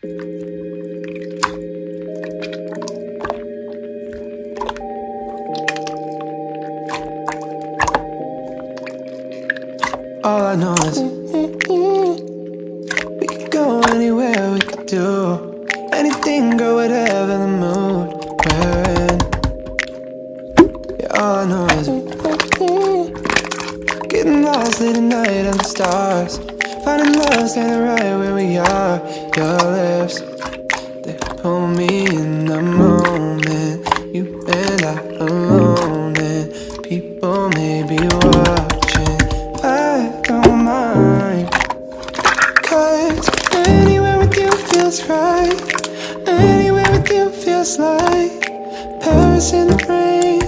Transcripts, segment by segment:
All I know is we could go anywhere, we could do anything, go whatever the mood we're in. Yeah, all I know is getting lost late at night under stars, finding love standing right where we are. Your lips, they pull me in the moment. You and I alone, and people may be watching. I don't mind, 'cause anywhere with you feels right. Anywhere with you feels like Paris in the rain,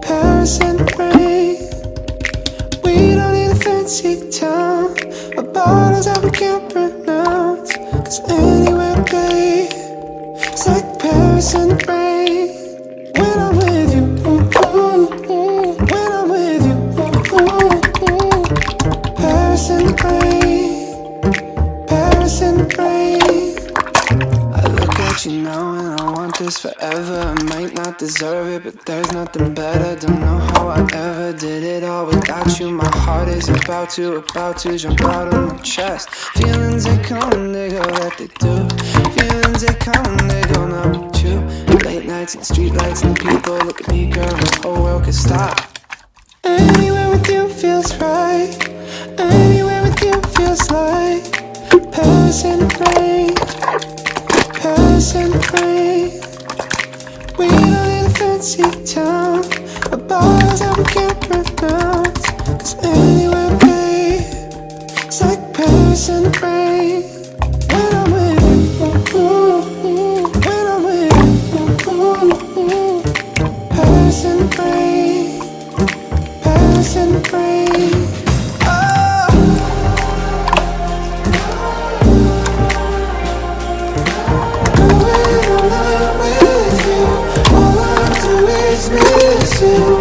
Paris in the rain. We don't need a fancy town or bottles that we can't pronounce, 'cause anywhere, babe, it's like Paris in the rain. When I'm with you, when I'm with you, Paris in the rain, Paris in the rain. I look at you now and I want this forever. I might not deserve it, but there's nothing better. Don't know how I ever did it all without you. My heart is about to jump out of my chest. Feelings, they come and they go like they do. Feelings, they come and they go, not with you. Late nights and street lights and people look at me, girl, the whole world could stop. Anywhere with you feels right. Anywhere with you feels like Paris in the rain, Paris in the rain. We don't need a fancy town or bottles that we can't pronounce, 'cause anywhere, babe, it's like Paris in the rain. When I'm with you, when I'm with you, Paris in the rain, Paris in the rain. Miss you.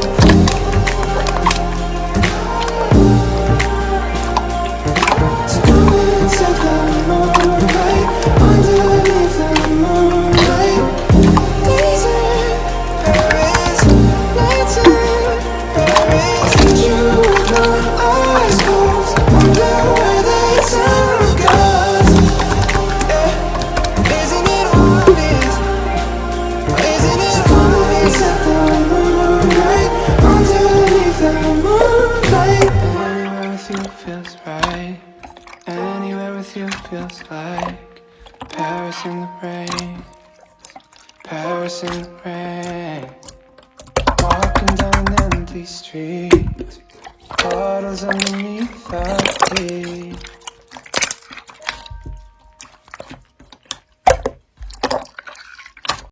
So come and take the moonlight, underneath the moonlight. Days in Paris, nights in Paris. Need you with my eyes closed, wonder where the time goes. Yeah, isn't it obvious? Isn't it obvious that the moonlight, underneath the moonlight? Anywhere with you feels right. Anywhere with you feels like Paris in the rain, Paris in the rain. Walking down an empty street, bottles underneath our feet.